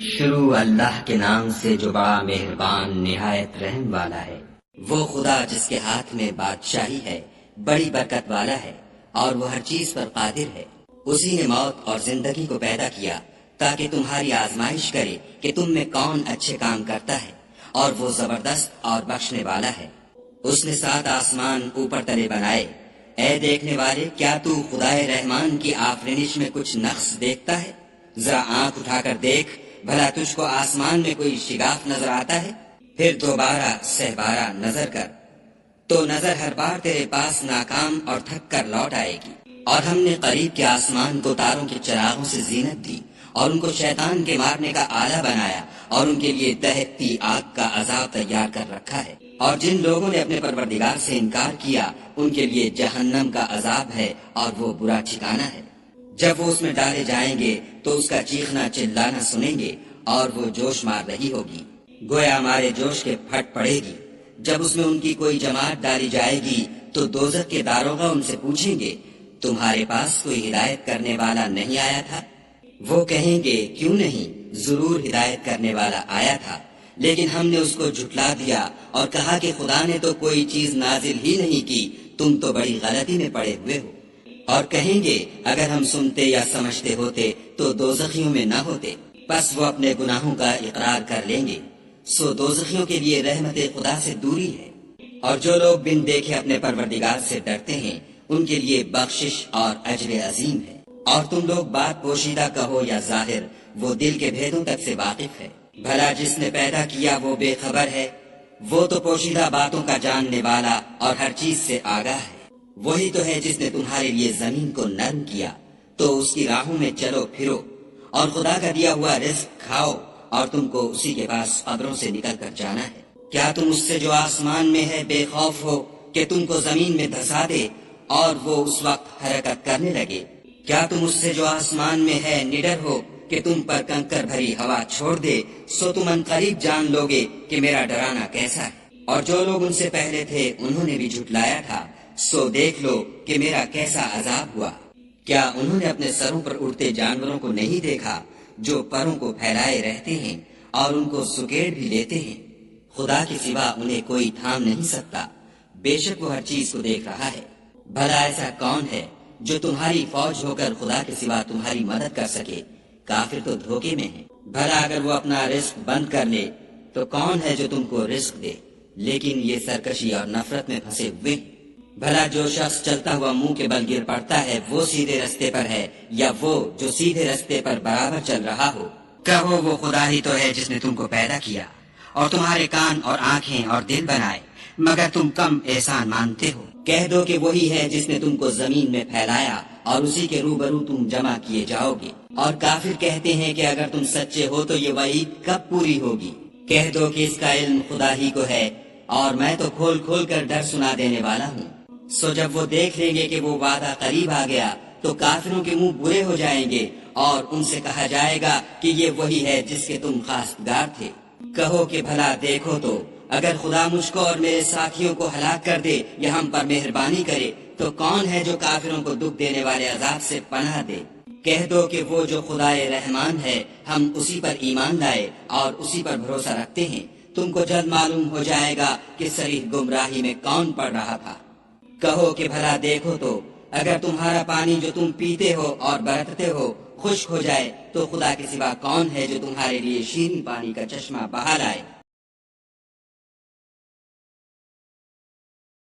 شروع اللہ کے نام سے جو بڑا مہربان نہایت رحم والا ہے۔ وہ خدا جس کے ہاتھ میں بادشاہی ہے، بڑی برکت والا ہے اور وہ ہر چیز پر قادر ہے۔ اسی نے موت اور زندگی کو پیدا کیا تاکہ تمہاری آزمائش کرے کہ تم میں کون اچھے کام کرتا ہے، اور وہ زبردست اور بخشنے والا ہے۔ اس نے 7 آسمان اوپر تلے بنائے۔ اے دیکھنے والے، کیا تو خدائے رحمان کی آفرینش میں کچھ نقص دیکھتا ہے؟ ذرا آنکھ اٹھا کر دیکھ، بھلا تجھ کو آسمان میں کوئی شگاف نظر آتا ہے؟ پھر دوبارہ سہبارہ نظر کر تو نظر ہر بار تیرے پاس ناکام اور تھک کر لوٹ آئے گی۔ اور ہم نے قریب کے آسمان کو تاروں کے چراغوں سے زینت دی اور ان کو شیطان کے مارنے کا آلہ بنایا، اور ان کے لیے دہتی آگ کا عذاب تیار کر رکھا ہے۔ اور جن لوگوں نے اپنے پروردگار سے انکار کیا، ان کے لیے جہنم کا عذاب ہے اور وہ برا ٹھکانہ ہے۔ جب وہ اس میں ڈالے جائیں گے تو اس کا چیخنا چلانا سنیں گے، اور وہ جوش مار رہی ہوگی، گویا ہمارے جوش کے پھٹ پڑے گی۔ جب اس میں ان کی کوئی جماعت ڈالی جائے گی تو دوزخ کے داروغہ ان سے پوچھیں گے، تمہارے پاس کوئی ہدایت کرنے والا نہیں آیا تھا؟ وہ کہیں گے، کیوں نہیں، ضرور ہدایت کرنے والا آیا تھا، لیکن ہم نے اس کو جھٹلا دیا اور کہا کہ خدا نے تو کوئی چیز نازل ہی نہیں کی، تم تو بڑی غلطی میں پڑے ہوئے ہو۔ اور کہیں گے، اگر ہم سنتے یا سمجھتے ہوتے تو دوزخیوں میں نہ ہوتے۔ پس وہ اپنے گناہوں کا اقرار کر لیں گے، سو دوزخیوں کے لیے رحمت خدا سے دوری ہے۔ اور جو لوگ بن دیکھے اپنے پروردگار سے ڈرتے ہیں، ان کے لیے بخشش اور اجر عظیم ہے۔ اور تم لوگ بات پوشیدہ کہو یا ظاہر، وہ دل کے بھیدوں تک سے واقف ہے۔ بھلا جس نے پیدا کیا وہ بے خبر ہے؟ وہ تو پوشیدہ باتوں کا جاننے والا اور ہر چیز سے آگاہ ہے۔ وہی تو ہے جس نے تمہارے لیے زمین کو نرم کیا، تو اس کی راہوں میں چلو پھرو، اور خدا کا دیا ہوا رزق کھاؤ، اور تم کو اسی کے پاس قبروں سے نکل کر جانا ہے۔ کیا تم اس سے جو آسمان میں ہے بے خوف ہو کہ تم کو زمین میں دھسا دے اور وہ اس وقت حرکت کرنے لگے؟ کیا تم اس سے جو آسمان میں ہے نڈر ہو کہ تم پر کنکر بھری ہوا چھوڑ دے؟ سو تم ان قریب جان لوگے کہ میرا ڈرانا کیسا ہے۔ اور جو لوگ ان سے پہلے تھے انہوں نے بھی جھٹلایا تھا، سو دیکھ لو کہ میرا کیسا عذاب ہوا۔ کیا انہوں نے اپنے سروں پر اڑتے جانوروں کو نہیں دیکھا جو پروں کو پھیلائے رہتے ہیں اور ان کو سکیڑ بھی لیتے ہیں؟ خدا کے سوا انہیں کوئی تھام نہیں سکتا، بے شک وہ ہر چیز کو دیکھ رہا ہے۔ بھلا ایسا کون ہے جو تمہاری فوج ہو کر خدا کے سوا تمہاری مدد کر سکے؟ کافر تو دھوکے میں ہیں۔ بھلا اگر وہ اپنا رزق بند کر لے تو کون ہے جو تم کو رزق دے؟ لیکن یہ سرکشی اور نفرت میں پھنسے ہوئے ہیں۔ بھلا جو شخص چلتا ہوا منہ کے بل گر پڑتا ہے وہ سیدھے رستے پر ہے، یا وہ جو سیدھے رستے پر برابر چل رہا ہو؟ کہو، وہ خدا ہی تو ہے جس نے تم کو پیدا کیا اور تمہارے کان اور آنکھیں اور دل بنائے، مگر تم کم احسان مانتے ہو۔ کہہ دو کہ وہی ہے جس نے تم کو زمین میں پھیلایا اور اسی کے روبرو تم جمع کیے جاؤ گے۔ اور کافر کہتے ہیں کہ اگر تم سچے ہو تو یہ وعید کب پوری ہوگی؟ کہہ دو کہ اس کا علم خدا ہی کو ہے، اور میں تو کھول کھول کر ڈر سنا دینے والا ہوں۔ سو جب وہ دیکھ لیں گے کہ وہ وعدہ قریب آ گیا تو کافروں کے منہ برے ہو جائیں گے، اور ان سے کہا جائے گا کہ یہ وہی ہے جس کے تم خواستگار تھے۔ کہو کہ بھلا دیکھو تو، اگر خدا مجھ کو اور میرے ساتھیوں کو ہلاک کر دے یا ہم پر مہربانی کرے تو کون ہے جو کافروں کو دکھ دینے والے عذاب سے پناہ دے؟ کہہ دو کہ وہ جو خدائے رحمان ہے، ہم اسی پر ایمان لائے اور اسی پر بھروسہ رکھتے ہیں۔ تم کو جلد معلوم ہو جائے گا کہ صریح گمراہی میں کون پڑ رہا تھا۔ کہو کہ بھلا دیکھو تو، اگر تمہارا پانی جو تم پیتے ہو اور برتتے ہو خشک ہو جائے تو خدا کے سوا کون ہے جو تمہارے لیے شیریں پانی کا چشمہ بہا لائے؟